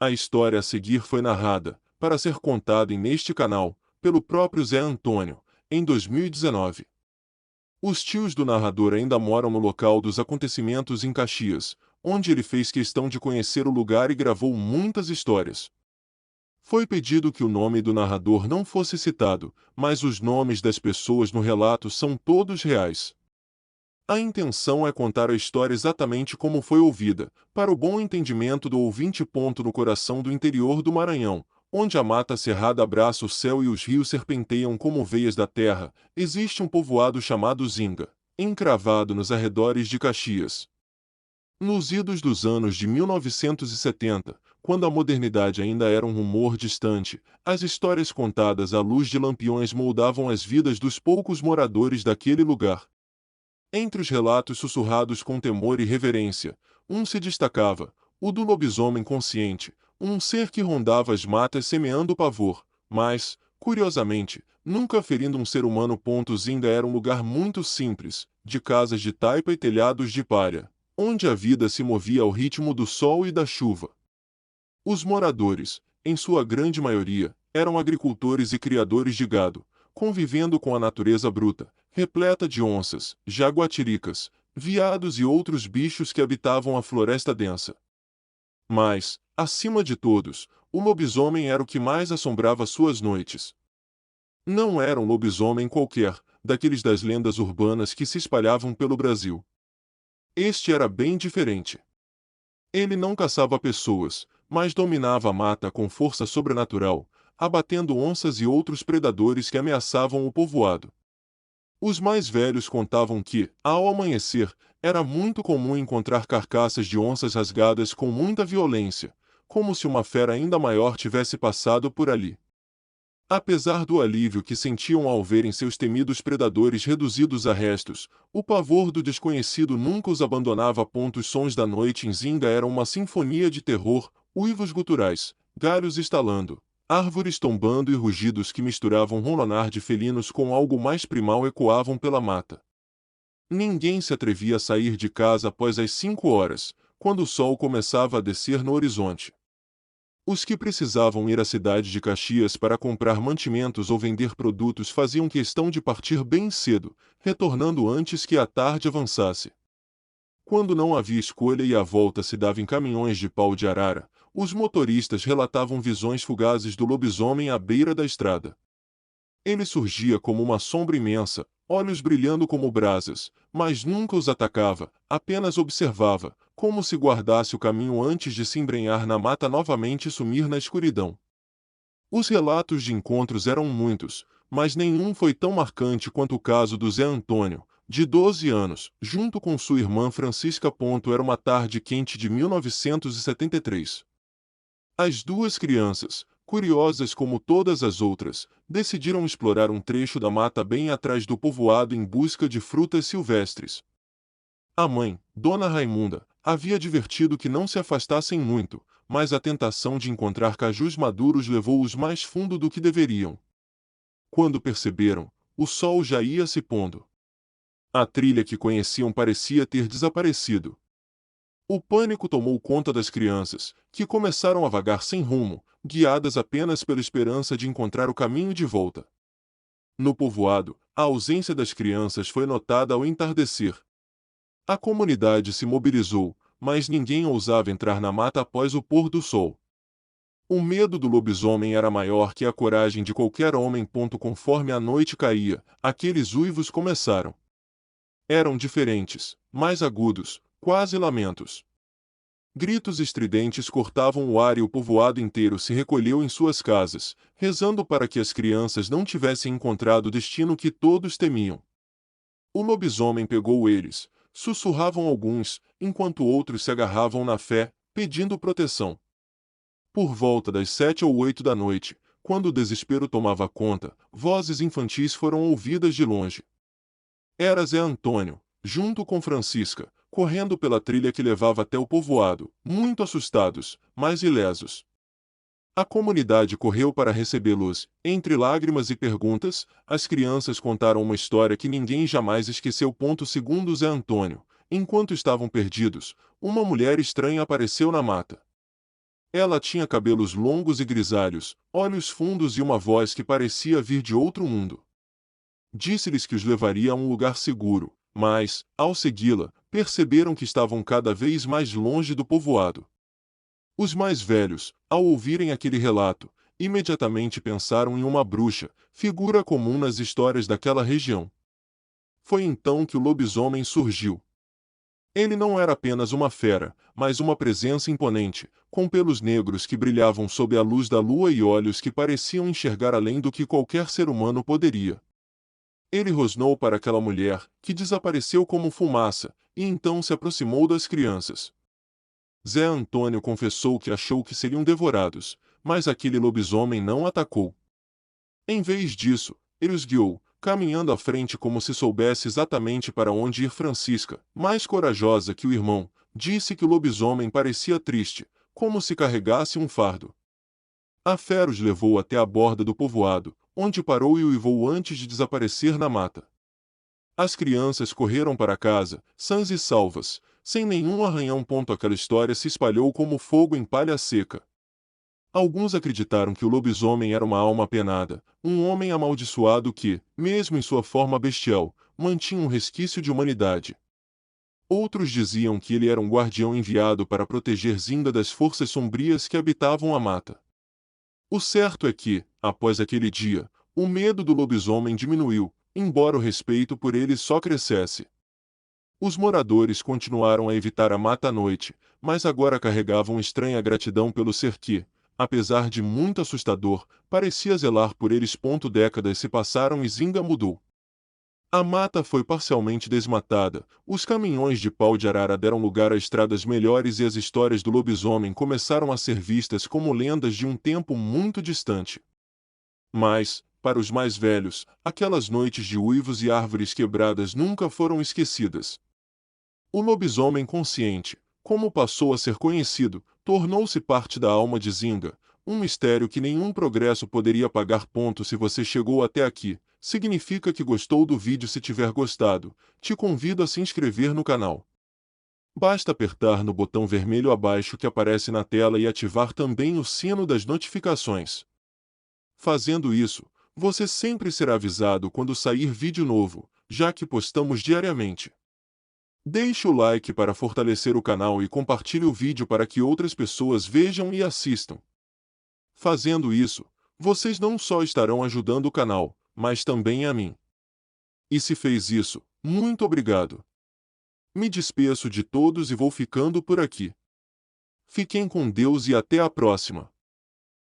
A história a seguir foi narrada, para ser contada neste canal, pelo próprio Zé Antônio, em 2019. Os tios do narrador ainda moram no local dos acontecimentos em Caxias, onde ele fez questão de conhecer o lugar e gravou muitas histórias. Foi pedido que o nome do narrador não fosse citado, mas os nomes das pessoas no relato são todos reais. A intenção é contar a história exatamente como foi ouvida, para o bom entendimento do ouvinte. No coração do interior do Maranhão, onde a mata cerrada abraça o céu e os rios serpenteiam como veias da terra, existe um povoado chamado Zinga, encravado nos arredores de Caxias. Nos idos dos anos de 1970, quando a modernidade ainda era um rumor distante, as histórias contadas à luz de lampiões moldavam as vidas dos poucos moradores daquele lugar. Entre os relatos sussurrados com temor e reverência, um se destacava, o do lobisomem consciente, um ser que rondava as matas semeando pavor, mas, curiosamente, nunca ferindo um ser humano. Zinga era um lugar muito simples, de casas de taipa e telhados de palha, onde a vida se movia ao ritmo do sol e da chuva. Os moradores, em sua grande maioria, eram agricultores e criadores de gado, convivendo com a natureza bruta, repleta de onças, jaguatiricas, veados e outros bichos que habitavam a floresta densa. Mas, acima de todos, o lobisomem era o que mais assombrava suas noites. Não era um lobisomem qualquer, daqueles das lendas urbanas que se espalhavam pelo Brasil. Este era bem diferente. Ele não caçava pessoas, mas dominava a mata com força sobrenatural, abatendo onças e outros predadores que ameaçavam o povoado. Os mais velhos contavam que, ao amanhecer, era muito comum encontrar carcaças de onças rasgadas com muita violência, como se uma fera ainda maior tivesse passado por ali. Apesar do alívio que sentiam ao verem seus temidos predadores reduzidos a restos, o pavor do desconhecido nunca os abandonava. Os sons da noite em Zinga eram uma sinfonia de terror, uivos guturais, galhos estalando, árvores tombando e rugidos que misturavam ronronar de felinos com algo mais primal ecoavam pela mata. Ninguém se atrevia a sair de casa após as 5 horas, quando o sol começava a descer no horizonte. Os que precisavam ir à cidade de Caxias para comprar mantimentos ou vender produtos faziam questão de partir bem cedo, retornando antes que a tarde avançasse. Quando não havia escolha e a volta se dava em caminhões de pau de arara, os motoristas relatavam visões fugazes do lobisomem à beira da estrada. Ele surgia como uma sombra imensa, olhos brilhando como brasas, mas nunca os atacava, apenas observava, como se guardasse o caminho antes de se embrenhar na mata novamente e sumir na escuridão. Os relatos de encontros eram muitos, mas nenhum foi tão marcante quanto o caso do Zé Antônio, de 12 anos, junto com sua irmã Francisca. Era uma tarde quente de 1973. As duas crianças, curiosas como todas as outras, decidiram explorar um trecho da mata bem atrás do povoado em busca de frutas silvestres. A mãe, Dona Raimunda, havia advertido que não se afastassem muito, mas a tentação de encontrar cajus maduros levou-os mais fundo do que deveriam. Quando perceberam, o sol já ia se pondo. A trilha que conheciam parecia ter desaparecido. O pânico tomou conta das crianças, que começaram a vagar sem rumo, guiadas apenas pela esperança de encontrar o caminho de volta. No povoado, a ausência das crianças foi notada ao entardecer. A comunidade se mobilizou, mas ninguém ousava entrar na mata após o pôr do sol. O medo do lobisomem era maior que a coragem de qualquer homem. Conforme a noite caía, aqueles uivos começaram. Eram diferentes, mais agudos, quase lamentos. Gritos estridentes cortavam o ar e o povoado inteiro se recolheu em suas casas, rezando para que as crianças não tivessem encontrado o destino que todos temiam. O lobisomem pegou eles, sussurravam alguns, enquanto outros se agarravam na fé, pedindo proteção. Por volta das 7 ou 8 da noite, quando o desespero tomava conta, vozes infantis foram ouvidas de longe. Era Zé Antônio, junto com Francisca, correndo pela trilha que levava até o povoado, muito assustados, mas ilesos. A comunidade correu para recebê-los. Entre lágrimas e perguntas, as crianças contaram uma história que ninguém jamais esqueceu. Segundo Zé Antônio, enquanto estavam perdidos, uma mulher estranha apareceu na mata. Ela tinha cabelos longos e grisalhos, olhos fundos e uma voz que parecia vir de outro mundo. Disse-lhes que os levaria a um lugar seguro, mas, ao segui-la, perceberam que estavam cada vez mais longe do povoado. Os mais velhos, ao ouvirem aquele relato, imediatamente pensaram em uma bruxa, figura comum nas histórias daquela região. Foi então que o lobisomem surgiu. Ele não era apenas uma fera, mas uma presença imponente, com pelos negros que brilhavam sob a luz da lua e olhos que pareciam enxergar além do que qualquer ser humano poderia. Ele rosnou para aquela mulher, que desapareceu como fumaça, e então se aproximou das crianças. Zé Antônio confessou que achou que seriam devorados, mas aquele lobisomem não atacou. Em vez disso, ele os guiou, caminhando à frente como se soubesse exatamente para onde ir. Francisca, mais corajosa que o irmão, disse que o lobisomem parecia triste, como se carregasse um fardo. A fera os levou até a borda do povoado, onde parou e uivou antes de desaparecer na mata. As crianças correram para casa, sãs e salvas, sem nenhum arranhão. Aquela história se espalhou como fogo em palha seca. Alguns acreditaram que o lobisomem era uma alma penada, um homem amaldiçoado que, mesmo em sua forma bestial, mantinha um resquício de humanidade. Outros diziam que ele era um guardião enviado para proteger Zinda das forças sombrias que habitavam a mata. O certo é que, após aquele dia, o medo do lobisomem diminuiu, embora o respeito por ele só crescesse. Os moradores continuaram a evitar a mata à noite, mas agora carregavam estranha gratidão pelo ser que, apesar de muito assustador, parecia zelar por eles. Décadas se passaram e Zinga mudou. A mata foi parcialmente desmatada, os caminhões de pau de arara deram lugar a estradas melhores e as histórias do lobisomem começaram a ser vistas como lendas de um tempo muito distante. Mas, para os mais velhos, aquelas noites de uivos e árvores quebradas nunca foram esquecidas. O lobisomem consciente, como passou a ser conhecido, tornou-se parte da alma de Zinga, um mistério que nenhum progresso poderia apagar. Se você chegou até aqui, significa que gostou do vídeo. Se tiver gostado, te convido a se inscrever no canal. Basta apertar no botão vermelho abaixo que aparece na tela e ativar também o sino das notificações. Fazendo isso, você sempre será avisado quando sair vídeo novo, já que postamos diariamente. Deixe o like para fortalecer o canal e compartilhe o vídeo para que outras pessoas vejam e assistam. Fazendo isso, vocês não só estarão ajudando o canal, mas também a mim. E se fez isso, muito obrigado. Me despeço de todos e vou ficando por aqui. Fiquem com Deus e até a próxima.